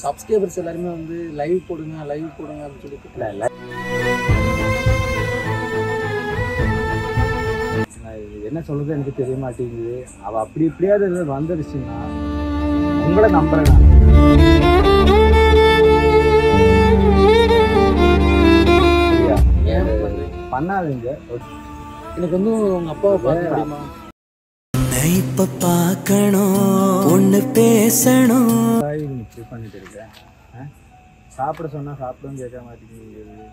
Subscribers எல்லாருமே வந்து live போடுங்க அப்படின்னு சொல்லிட்டு என்ன சொல்றது எனக்கு தெரிய மாட்டேங்குது. அவ அப்படி இப்படியாவது வந்துருச்சுன்னா உங்களை நம்புறேன் பண்ணாதீங்க. எனக்கு வந்து உங்க அப்பாவை பார்க்க முடியுமா? இப்ப பார்க்கணும் ஒண்ணு பேசணும் இப்படி பண்ணிட்டு இருக்கேன். சாப்பிட சொன்னா சாப்பிடும் கேட்க மாட்டேங்குது.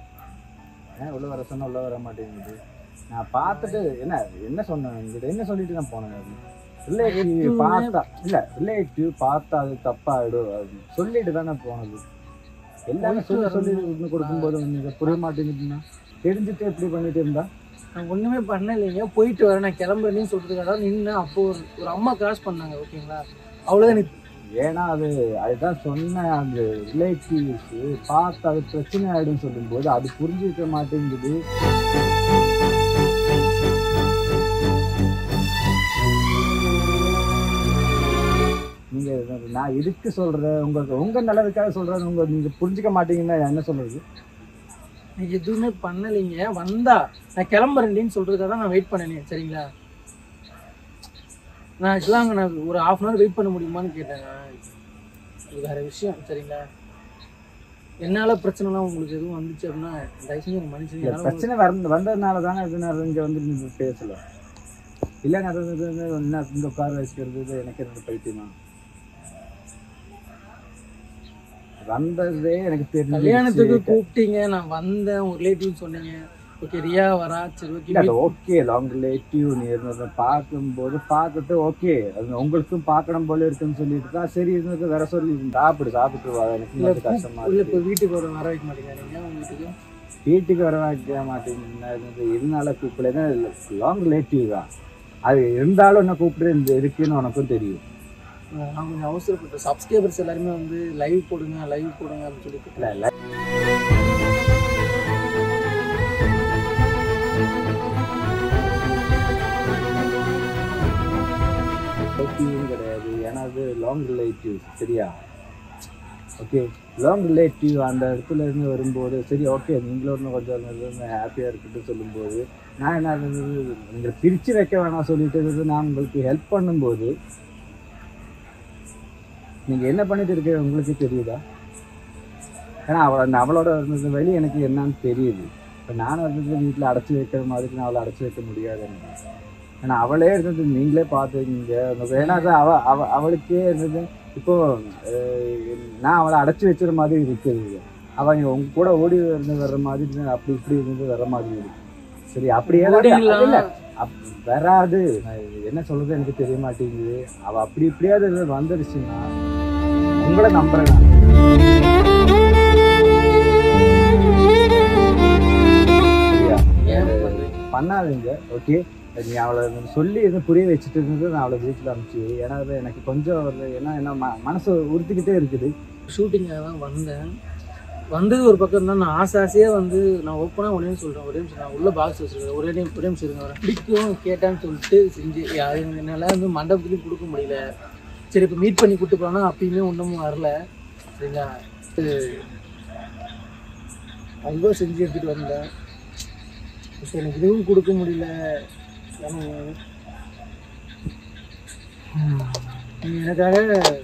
உள்ள வர சொன்னா உள்ள வர மாட்டேங்குது. நான் பார்த்துட்டு என்ன சொன்னேன் உங்ககிட்ட, என்ன சொல்லிட்டு நான் போனேன். ரிலேட்டிவ் பார்த்தா ரிலேட்டிவ் பார்த்தா அது தப்பாயிடும் அப்படின்னு சொல்லிட்டு தானே போனது. எல்லாமே சொல்லி கொடுக்கும்போது நீங்க புரிய மாட்டேங்குதுன்னா தெரிஞ்சுட்டு எப்படி பண்ணிட்டு இருந்தா நான் ஒண்ணுமே பண்ணலைங்க. போயிட்டு வரேன், நான் கிளம்புறேன்னு சொல்றதுக்காக நின்று அப்போ ஒரு அம்மா கிராஸ் பண்ணாங்க. ஓகேங்களா, அவ்வளோதான் எனக்கு. ஏன்னா அதுதான் சொன்னேன். அந்த ரிலேட்டிவ்ஸ் பார்த்து அது பிரச்சனை ஆயிடும்னு சொல்லும்போது அது புரிஞ்சுக்க மாட்டேங்குது. நீங்க நான் எதுக்கு சொல்றேன், உங்க நல்லதுக்காக சொல்றேன். நீங்க புரிஞ்சுக்க மாட்டீங்கன்னா என்ன சொல்றது? எதுவுமே பண்ணலைங்க. வந்தா நான் கிளம்புறேன்னு சொல்றதுக்காக தான் நான் வெயிட் பண்ணேன். சரிங்களா, நான் ஆக்சுவலாக நான் ஒரு 1/2 hour வெயிட் பண்ண முடியுமான்னு கேட்டேன். இது வேற விஷயம். சரிங்களா, என்னால பிரச்சனைலாம் உங்களுக்கு எதுவும் வந்துச்சு அப்படின்னா தயவு செஞ்சு உங்க மனுஷன் பிரச்சனை வந்ததுனால தானே இங்க வந்து பேசல. இல்லைன்னா என்ன இந்த உட்கார வச்சுக்கிறது எனக்கு என்ன பைத்தியமா? வந்ததே எனக்கு தெரியும். கல்யாணத்துக்கு கூப்பிட்டீங்க, நான் வந்தேன், உங்க ரிலேட்டிவ் சொன்னீங்க. ஓகே, ரியா வரா, சரி ஓகே ஓகே. லாங் ரிலேட்டிவ் நீ பார்க்கும்போது பார்த்துட்டு ஓகே அது உங்களுக்கும் பார்க்கணும் போல இருக்குன்னு சொல்லிட்டு தான் சரி இருந்தது. வேற சொல்லி சாப்பிட்டு வா, எனக்கு கஷ்டமா இல்லை. இப்போ வீட்டுக்கு வர வைக்க மாட்டேங்கிறீங்க. உங்க வீட்டுக்கு வர வைக்க மாட்டேங்குது. இதனால கூப்பிடல. லாங் ரிலேட்டிவ் தான் அது இருந்தாலும் என்ன கூப்பிட்டு இருக்குன்னு உனக்கும் தெரியும். நான் கொஞ்சம் அவசரப்பட்ட சப்ஸ்கிரைபர்ஸ் எல்லாருமே வந்து லைவ் போடுங்க அப்படின்னு சொல்லிட்டு கிடையாது. ஏன்னா அது லாங் ரிலேட்டிவ். சரியா, ஓகே. லாங் ரிலேட்டிவ் அந்த இடத்துல இருந்து வரும்போது சரி ஓகே நீங்களும் கொஞ்சம் ஹாப்பியாக இருக்குன்னு சொல்லும்போது நான் என்ன நீங்கள் பிரித்து வைக்க வேணாம் சொல்லிட்டு நான் உங்களுக்கு ஹெல்ப் பண்ணும்போது நீங்கள் என்ன பண்ணிட்டு இருக்க உங்களுக்கு தெரியுதா? ஏன்னா அவளோட வெளியே எனக்கு என்னன்னு தெரியுது. இப்போ நானும் இருந்தது வீட்டில் அடைச்சி வைக்கிற மாதிரி நான் அவளை அடைச்சி வைக்க முடியாது. ஏன்னா அவளே இருந்தது நீங்களே பார்த்துக்கிங்க. ஏன்னா அவளுக்கே இருந்தது. இப்போ நான் அவளை அடைச்சி வச்சுற மாதிரி இருக்குது. அவங்க உங்க கூட ஓடி வர்ற மாதிரி அப்படி இப்படி இருந்து வர்ற மாதிரி இருக்கு. சரி, அப்படியே இல்லை வராது. என்ன சொல்றது எனக்கு தெரிய மாட்டேங்குது. அவ அப்படி இப்படியாவது வந்துருச்சுன்னா உங்களை நம்புறேன். பண்ணாதீங்க. ஓகே, நீ அவளை சொல்லி எதுவும் புரிய வச்சுட்டு இருந்தது நான் அவளை வீட்டில் அனுப்பிச்சு. ஏன்னா எனக்கு கொஞ்சம் என்ன மனசு உறுத்திக்கிட்டே இருக்குது. ஷூட்டிங்காக தான் வந்தது ஒரு பக்கம் தான். நான் ஆசையாக வந்து நான் ஓப்பனாக ஒரே சொல்கிறேன். ஒரே நிமிஷம் நான் உள்ள பாக்ஸ் வச்சுருக்கேன். ஒரே நிமிஷம் இருங்க வரேன். பிடிக்கும் கேட்டான்னு சொல்லிட்டு செஞ்சு அது என்னால் வந்து மண்டபத்துலையும் கொடுக்க முடியல. சரி, இப்போ மீட் பண்ணி கூப்பிட்டு போனால் அப்பயுமே ஒன்றும் வரல. சரிங்களா, அதுவும் செஞ்சு எடுத்துகிட்டு வந்தேன். இப்போ எனக்கு இதுவும் கொடுக்க முடியல. நீங்கள் எனக்காக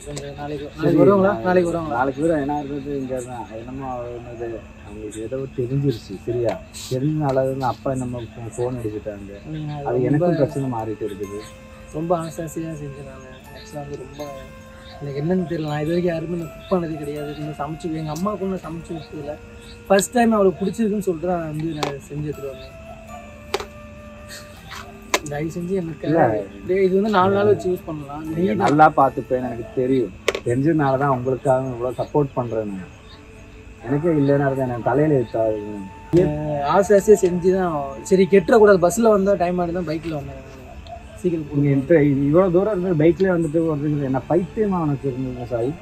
கொஞ்சம் நாளைக்கு வருவாங்களா? நாளைக்கு வரும். ஏன்னா இருந்தது இங்கே தான் என்னமோ அவங்களுக்கு ஏதோ தெரிஞ்சிருச்சு. சரியா, தெரிஞ்சனால அப்பா நம்ம ஃபோன் அடிச்சுட்டாங்க. அது எனக்கும் பிரச்சனை மாறிட்டு இருக்குது. ரொம்ப ஆசையாக செஞ்சேன். நான் ஆக்சுவலாக வந்து ரொம்ப எனக்கு என்னன்னு தெரியல. நான் இது வரைக்கும் யாருமே நான் குக் பண்ணது கிடையாது. நீங்கள் சமைச்சு எங்கள் அம்மாவுக்கு நான் சமைச்சு வச்சதில்ல. ஃபர்ஸ்ட் டைம் அவளுக்கு பிடிச்சிருக்குன்னு சொல்லிட்டு நான் வந்து நான் செஞ்சு எடுத்துட்டு வந்தேன். தயவு செஞ்சு எனக்கு இது வந்து 4 நாள் வச்சு யூஸ் பண்ணலாம். நீங்கள் நல்லா பார்த்துப்பேன் எனக்கு தெரியும். தெரிஞ்சதுனால தான் உங்களுக்காக இவ்வளோ சப்போர்ட் பண்ணுறேன். எனக்கே இல்லைன்னா இருக்கேன். எனக்கு தலையில் இருக்காது. ஆசையாக செஞ்சு தான் சரி கெட்டுறக்கூடாது. பஸ்ஸில் வந்தால் டைம் ஆகிட்டு தான் பைக்கில் வந்தேன். சீக்கிரம் நீங்கள் இவ்வளோ தூரம் இருந்து பைக்லேயே வந்துட்டு வருது. என்ன பைத்தியமாக உனக்கு இருந்தது சாய்?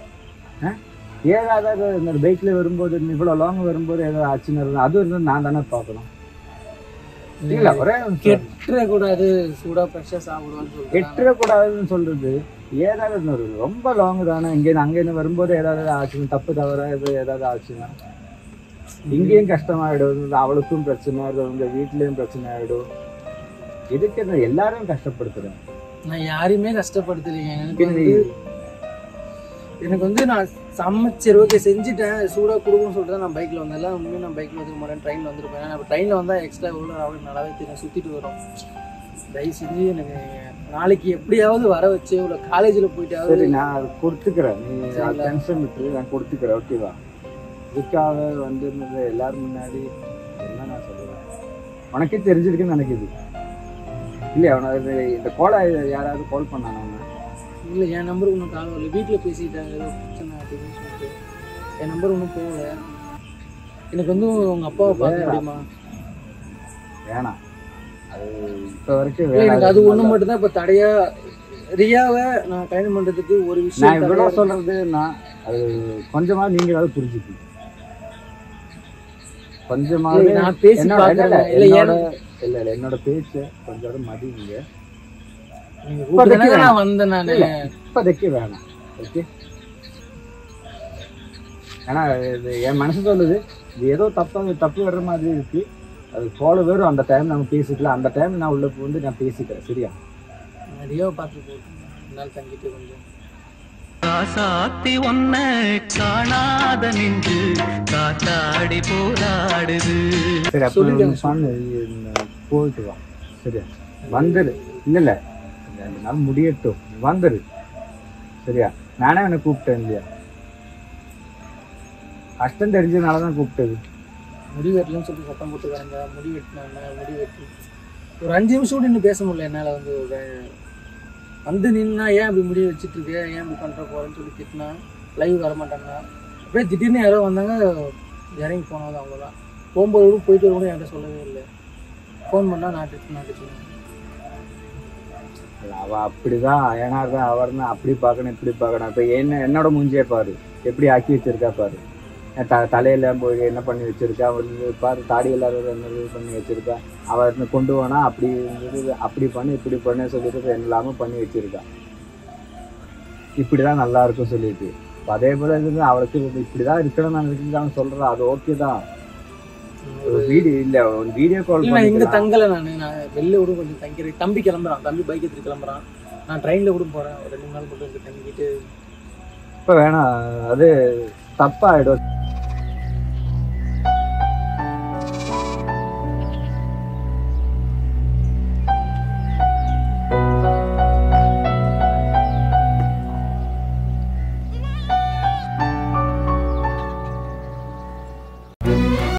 ஏதாவது இந்த பைக்கில் வரும்போது இவ்வளோ லாங் வரும்போது ஏதாவது ஆச்சுன்னு இருந்தது. அது வந்து நான் தானே பார்க்கணும். கெட்டுறக்கூடாது, சூடா ஃப்ரெஷ்ஷாக சாப்பிடுவான்னு கெட்டுறக்கூடாதுன்னு சொல்றது ஏதாவது இன்னொரு ரொம்ப லாங் தானே, அங்கேருந்து வரும்போது ஏதாவது ஆச்சுன்னா, தப்பு தவறா ஏதாவது ஆச்சுன்னா இங்கேயும் கஷ்டமாயிடும், அவளுக்கும் பிரச்சனை ஆயிடும், உங்க வீட்லயும் பிரச்சனை ஆயிடும். எதுக்கு எல்லாரும் கஷ்டப்படுத்துறேன்? நான் யாரையுமே கஷ்டப்படுத்தலைங்க. எனக்கு வந்து நான் சமைச்சர் ஓகே செஞ்சுட்டேன், சூடாக கொடுக்குன்னு சொல்லிட்டு தான் நான் பைக்கில் வந்தேன். உண்மையும் நான் பைக்கில் வந்துருக்க மாட்டேன், ட்ரெயினில் வந்துருப்பேன். நான் ட்ரெயினில் வந்தால் எக்ஸ்ட்ரா எவ்வளோ அவளுக்கு நல்லாவே தெரியும், சுற்றிட்டு வரும். தயவு செஞ்சு எனக்கு நாளைக்கு எப்படியாவது வர வச்சு இவ்வளோ காலேஜில் போயிட்டாவது. சரி, நான் கொடுத்துக்கிறேன், நீ டென்ஷன் விட்டு நான் கொடுத்துக்கிறேன், ஓகேவா? இதுக்காக வந்து எல்லாரும் முன்னாடி என்ன நான் சொல்லுவேன், உனக்கே தெரிஞ்சிருக்குன்னு நினைக்குது இல்லையா? அவனை இந்த கோலை யாராவது கால் பண்ணானா? இல்லை, என் நம்பருக்கு ஒன்றும் கால் வரல. வீட்டில் பேசிட்டாங்க ஏதோ பிரச்சனை அப்படின்னு சொல்லிட்டு என் நம்பர் ஒன்றும் போகல. எனக்கு வந்து உங்கள் அப்பாவை பார்க்க முடியுமா? வேணாம், அது இப்போ வரைக்கும் எனக்கு அது ஒன்று மட்டும்தான் இப்போ தடையா. ரியாவை நான் கல்யாணம் பண்ணுறதுக்கு ஒரு விஷயம் நான் இவ்வளோ சொல்றது, நான் அது கொஞ்சமாவது நீங்க ஏதாவது புரிஞ்சுக்கணும். கொஞ்சமாவது நான் பேசி என்னோட பேச்சு கொஞ்சம் மதிங்க. நான் வந்தேன், நான் இப்போதைக்கு வேணாம், ஓகே? ஏன்னா என் மனசு சொல்லுது, இது ஏதோ தப்பு வர்ற மாதிரி இருக்கு. அது போல வேறும் அந்த டைம் நம்ம பேசிக்கலாம், அந்த டைம் நான் உள்ள வந்து நான் பேசிக்கிறேன், சரியா? ரியாவை பார்த்து போட்டு தங்கிட்டு கொஞ்சம் காசாத்தி ஒன்ன காணாத நின்று காத்தாடி போராடுது. சரி, அப்ப போயிட்டு வா, சரியா? வந்துரு. இல்ல 2 நாள் முடியட்டும், வந்துரு, சரியா? நானே அவனை கூப்பிட்டேன் இல்லையா? கஷ்டம் தெரிஞ்சதுனாலதான் கூப்பிட்டது. முடி வெட்டலன்னு சொல்லிட்டு சத்தம் போட்டு வரங்க. முடி வெட்டி ஒரு 5 நிமிஷம் கூட இன்னும் பேச முடியல என்னால். வந்து நின்னா ஏன் அப்படி முடி வச்சுட்டு இருக்க, ஏன் இப்படி பண்ணுற போகிறேன்னு சொல்லி திட்டினா. லைவ் வரமாட்டாங்கன்னா அப்படியே திடீர்னு யாரோ வந்தாங்க, இறங்கி போனது அவ்வளோதான். போகும்போது கூட போயிட்டு கூட என்கிட்ட சொல்லவே இல்லை. ஃபோன் பண்ணால் நாட்டுச்சு. அவ அப்படிதான், ஏன்னா அவர்னா அப்படி பார்க்கணும் இப்படி பார்க்கணும். இப்போ என்னோட மூஞ்சியே பாரு, எப்படி ஆக்கி வச்சிருக்கா பாரு. தலையில போய் என்ன பண்ணி வச்சிருக்கா, வந்து பாரு தாடி எல்லாரும் என்ன பண்ணி வச்சிருக்கா. அவ கொண்டு போனா அப்படி பண்ணு இப்படி பண்ணு சொல்லிட்டு எல்லாமே பண்ணி வச்சிருக்கா. இப்படிதான் நல்லா இருக்கும் சொல்லிட்டு. அதே போல அவளுக்கு இப்படிதான் இருக்கணும் நான் இருக்கு அவன் சொல்றான், அது ஓகே தான். வீடியோ கால் இங்க தங்கல. நான் வெளில கூட கொஞ்சம் தங்கிறேன். தம்பி கிளம்புறான், தம்பி பைக் எடுத்துட்டு கிளம்புறான். நான் ட்ரெயின்ல கூட போறேன், ஒரு 2 நாள் மட்டும் தங்கிட்டு. இப்ப வேணாம், அது தப்பாயிடும்.